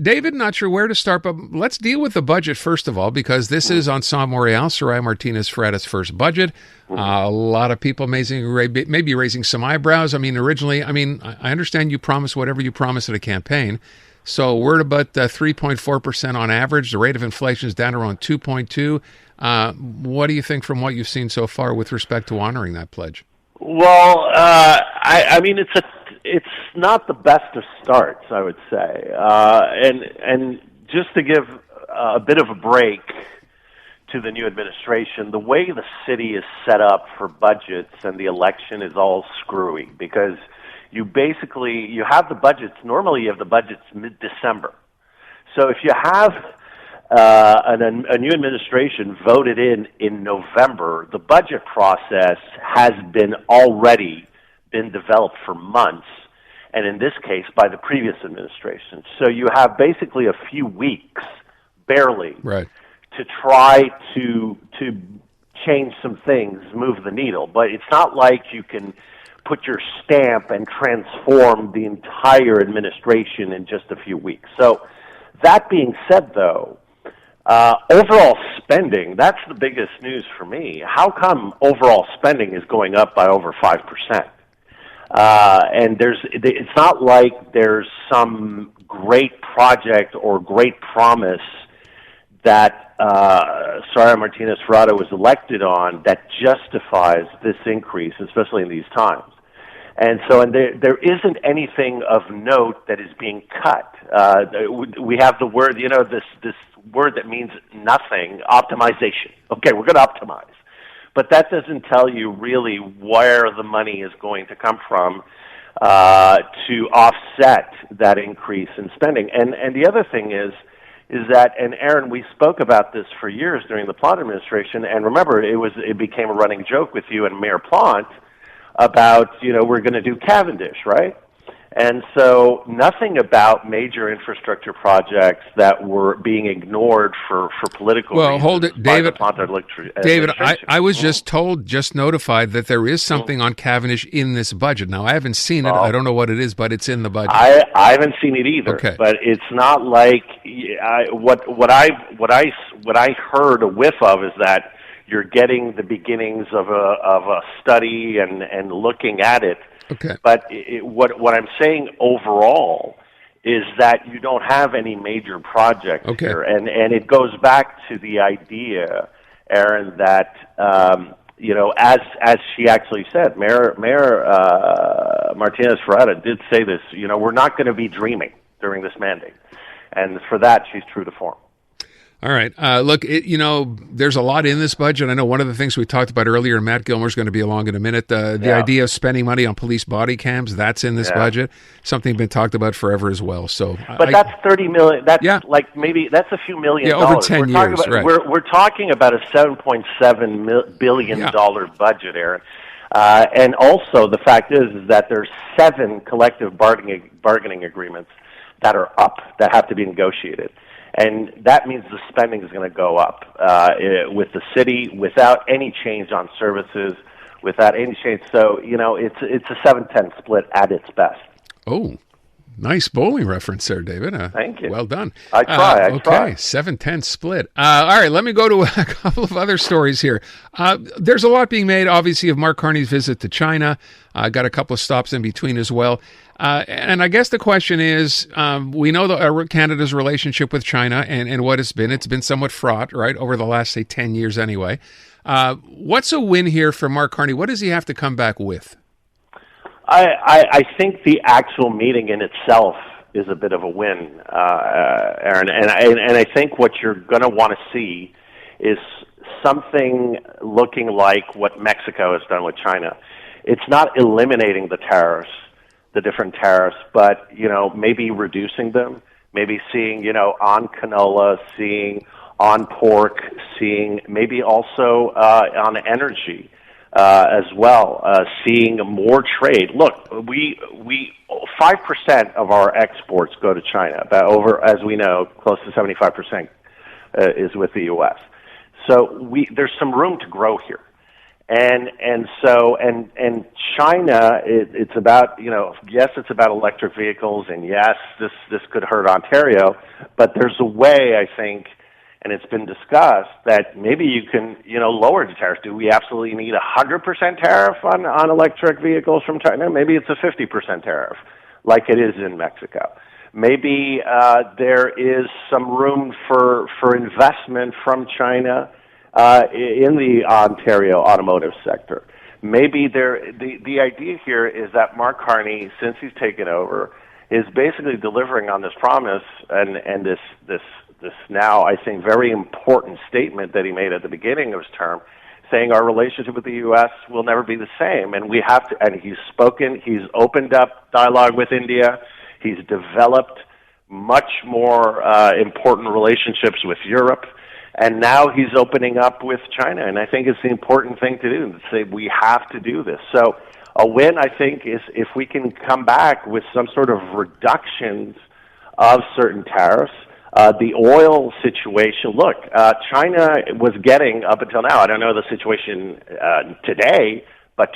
David, not sure where to start, but let's deal with the budget first of all, because this is Ensemble Montreal, Soraya Martinez-Ferretta's first budget. A lot of people maybe raising some eyebrows. I understand you promise whatever you promise at a campaign. So we're at about 3.4% on average. The rate of inflation is down around 2.2. What do you think from what you've seen so far with respect to honoring that pledge? Well, it's not the best of starts, I would say, and just to give a bit of a break to the new administration, the way the city is set up for budgets and the election is all screwy because you have the budgets. Normally, you have the budgets mid-December. So if you have a new administration voted in November, the budget process has already been developed for months, and in this case by the previous administration. So you have basically a few weeks, barely, right, to try to change some things, move the needle. But it's not like you can put your stamp and transform the entire administration in just a few weeks. So that being said, though, overall spending, that's the biggest news for me. How come overall spending is going up by over 5%? And it's not like there's some great project or great promise that Soraya Martinez-Ferretta was elected on that justifies this increase, especially in these times. And there isn't anything of note that is being cut. We have the word, this word that means nothing, optimization. Okay, we're going to optimize. But that doesn't tell you really where the money is going to come from to offset that increase in spending. And the other thing is that, and Aaron, we spoke about this for years during the Plante administration, and remember, it became a running joke with you and Mayor Plante about, we're going to do Cavendish, right? And so nothing about major infrastructure projects that were being ignored for political reasons. Well, hold it, David. David, I was just notified that there is something on Cavendish in this budget. Now, I haven't seen it. I don't know what it is, but it's in the budget. I haven't seen it either. Okay. But it's not like what I heard a whiff of is that you're getting the beginnings of a study and looking at it. Okay. But what I'm saying overall is that you don't have any major projects here, and it goes back to the idea, Aaron, that as she actually said, Mayor Martinez-Ferretta did say this. We're not going to be dreaming during this mandate, and for that she's true to form. All right. Look, there's a lot in this budget. I know one of the things we talked about earlier, and Matt Gilmore's going to be along in a minute, the idea of spending money on police body cams, that's in this budget. Something been talked about forever as well. So, but that's $30 million. That's that's a few $million. Over 10 years. Right. We're talking about a $7.7 billion budget, Aaron. And also the fact is that there's 7 collective bargaining agreements that are up that have to be negotiated. And that means the spending is going to go up with the city without any change on services, without any change. So, it's a 7-10 split at its best. Oh, nice bowling reference there, David. Thank you. Well done. I try. Okay, 7-10 split. All right, let me go to a couple of other stories here. There's a lot being made, obviously, of Mark Carney's visit to China. Got a couple of stops in between as well. And I guess the question is, we know Canada's relationship with China and what it's been somewhat fraught, right, over the last, say, 10 years anyway. What's a win here for Mark Carney? What does he have to come back with? I think the actual meeting in itself is a bit of a win, Aaron. And I think what you're going to want to see is something looking like what Mexico has done with China. It's not eliminating the different tariffs, but, maybe reducing them, maybe seeing, on canola, seeing on pork, seeing maybe also on energy as well, seeing more trade. Look, we 5% of our exports go to China, about as we know, close to 75% is with the U.S. So there's some room to grow here. And China, it's about, yes, it's about electric vehicles, and yes, this could hurt Ontario, But there's a way, I think, and it's been discussed, that maybe you can, lower the tariffs. Do we absolutely need a 100% tariff on electric vehicles from China? Maybe it's a 50% tariff, like it is in Mexico. Maybe there is some room for investment from China in the Ontario automotive sector. Maybe the idea here is that Mark Carney, since he's taken over, is basically delivering on this promise and this now, I think, very important statement that he made at the beginning of his term, saying our relationship with the U.S. will never be the same, and we have to. And he's opened up dialogue with India. He's developed much more important relationships with Europe, and now he's opening up with China. And I think it's the important thing to do, to say we have to do this. So a win, I think, is if we can come back with some sort of reductions of certain tariffs. The oil situation, look, China was getting, up until now, I don't know the situation today, but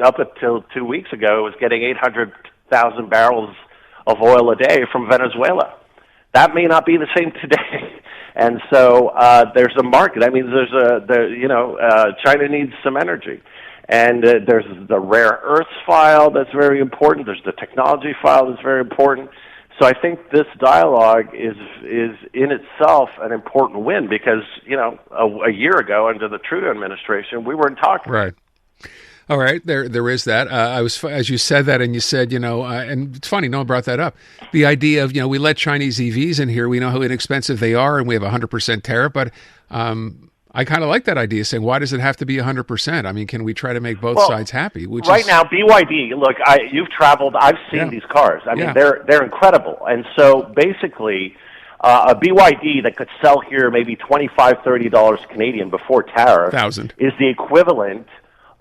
up until 2 weeks ago, it was getting 800,000 barrels of oil a day from Venezuela. That may not be the same today. And so there's a market. I mean, China needs some energy. And there's the rare earths file that's very important. There's the technology file that's very important. So I think this dialogue is in itself an important win because, a year ago under the Trudeau administration, we weren't talking. Right. All right. There is that. As you said that, and you said, and it's funny, no one brought that up. The idea of, we let Chinese EVs in here. We know how inexpensive they are, and we have 100% tariff. But I kind of like that idea, saying, why does it have to be 100%? I mean, can we try to make both sides happy? Now, BYD, look, you've traveled. I've seen these cars. I mean, they're incredible. And so basically, a BYD that could sell here maybe $25, $30 Canadian before tariff is the equivalent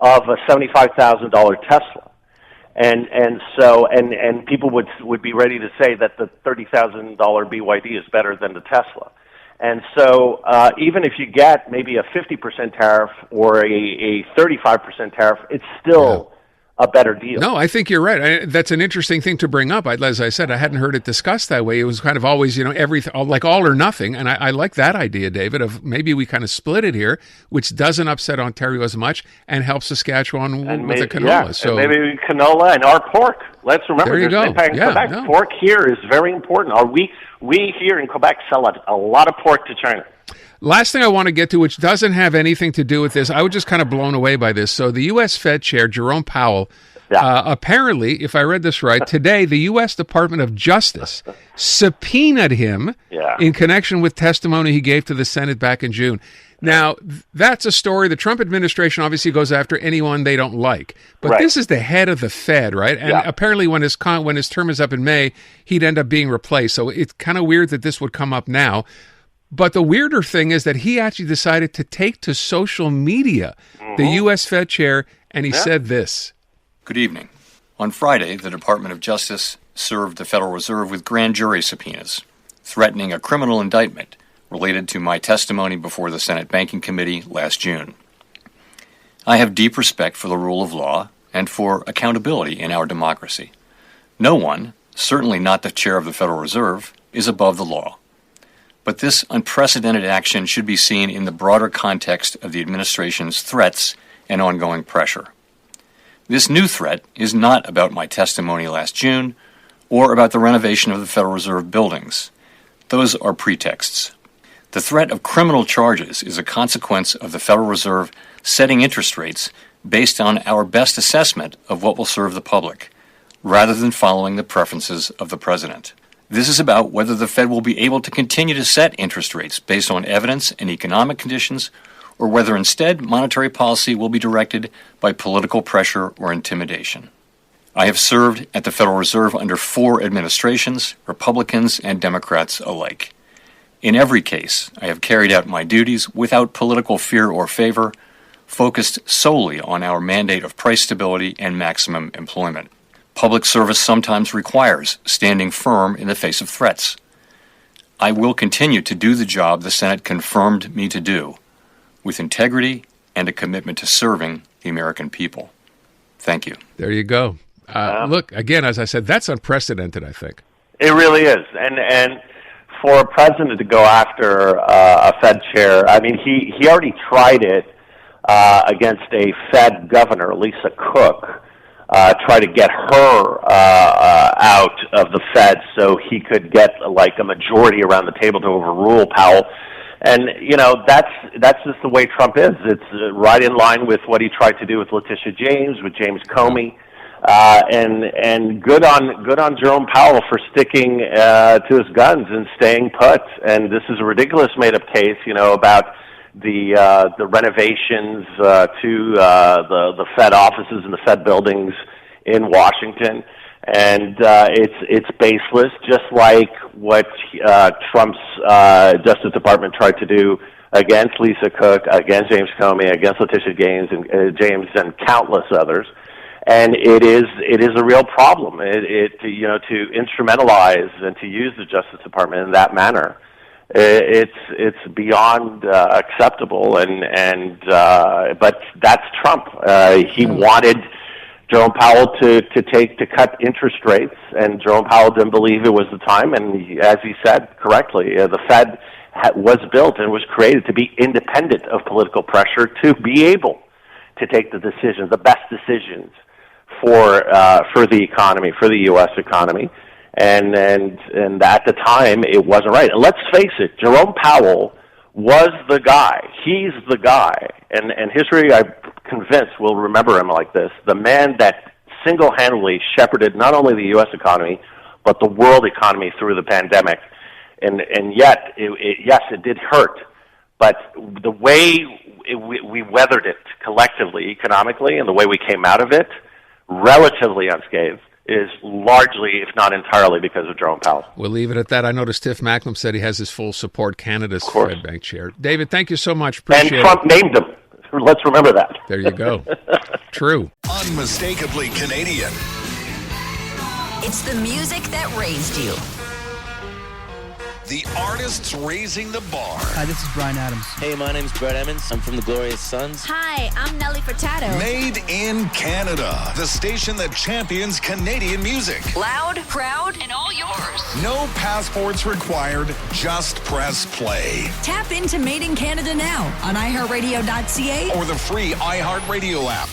of a $75,000 Tesla. And so people would be ready to say that the $30,000 BYD is better than the Tesla. And so even if you get maybe a 50% tariff or a 35% tariff, it's still a better deal. No, I think you're right. That's an interesting thing to bring up. As I said, I hadn't heard it discussed that way. It was kind of always, everything, like all or nothing. And I like that idea, David, of maybe we kind of split it here, which doesn't upset Ontario as much and helps Saskatchewan with the canola. Yeah, so maybe canola and our pork. Let's remember, there you go. Quebec. No. Pork here is very important. We here in Quebec sell a lot of pork to China. Last thing I want to get to, which doesn't have anything to do with this, I was just kind of blown away by this. So the U.S. Fed Chair, Jerome Powell, apparently, if I read this right, today the U.S. Department of Justice subpoenaed him in connection with testimony he gave to the Senate back in June. Now, that's a story. The Trump administration obviously goes after anyone they don't like. But this is the head of the Fed, right? And apparently when his term is up in May, he'd end up being replaced. So it's kind of weird that this would come up now. But the weirder thing is that he actually decided to take to social media the U.S. Fed Chair, and he said this. Good evening. On Friday, the Department of Justice served the Federal Reserve with grand jury subpoenas, threatening a criminal indictment related to my testimony before the Senate Banking Committee last June. I have deep respect for the rule of law and for accountability in our democracy. No one, certainly not the chair of the Federal Reserve, is above the law. But this unprecedented action should be seen in the broader context of the administration's threats and ongoing pressure. This new threat is not about my testimony last June or about the renovation of the Federal Reserve buildings. Those are pretexts. The threat of criminal charges is a consequence of the Federal Reserve setting interest rates based on our best assessment of what will serve the public, rather than following the preferences of the president. This is about whether the Fed will be able to continue to set interest rates based on evidence and economic conditions, or whether instead monetary policy will be directed by political pressure or intimidation. I have served at the Federal Reserve under 4 administrations, Republicans and Democrats alike. In every case, I have carried out my duties without political fear or favor, focused solely on our mandate of price stability and maximum employment. Public service sometimes requires standing firm in the face of threats. I will continue to do the job the Senate confirmed me to do, with integrity and a commitment to serving the American people. Thank you. There you go. Look, again, as I said, that's unprecedented, I think. It really is. And for a president to go after a Fed chair, I mean, he already tried it against a Fed governor, Lisa Cook, try to get her out of the Fed so he could get like a majority around the table to overrule Powell. And that's just the way Trump is. It's right in line with what he tried to do with Letitia James, with James Comey, and good on Jerome Powell for sticking to his guns and staying put. And this is a ridiculous made-up case, about the renovations to the Fed offices and the Fed buildings in Washington. And it's baseless, just like what Trump's Justice Department tried to do against Lisa Cook, against James Comey, against Letitia James and countless others. And it is a real problem. To instrumentalize and to use the Justice Department in that manner, it's beyond acceptable. But that's Trump. He wanted Jerome Powell to cut interest rates, and Jerome Powell didn't believe it was the time. And as he said correctly, the Fed was built and was created to be independent of political pressure, to be able to take the decisions, the best decisions for the economy, for the U.S. economy. And at the time, it wasn't right. And let's face it, Jerome Powell was the guy. He's the guy. And history, I'm convinced, will remember him like this. The man that single-handedly shepherded not only the U.S. economy, but the world economy through the pandemic. And yet, yes, it did hurt. But the way we weathered it collectively, economically, and the way we came out of it, relatively unscathed, is largely, if not entirely, because of Jerome Powell. We'll leave it at that. I noticed Tiff Macklem said he has his full support, Canada's Fed Bank chair. David, thank you so much. Appreciate and Trump named him. Let's remember that. There you go. True. Unmistakably Canadian. It's the music that raised you. The artists raising the bar. Hi, this is Bryan Adams. Hey, my name's Brett Emmons. I'm from the Glorious Sons. Hi, I'm Nelly Furtado. Made in Canada. The station that champions Canadian music. Loud, proud, and all yours. No passports required. Just press play. Tap into Made in Canada now on iHeartRadio.ca or the free iHeartRadio app.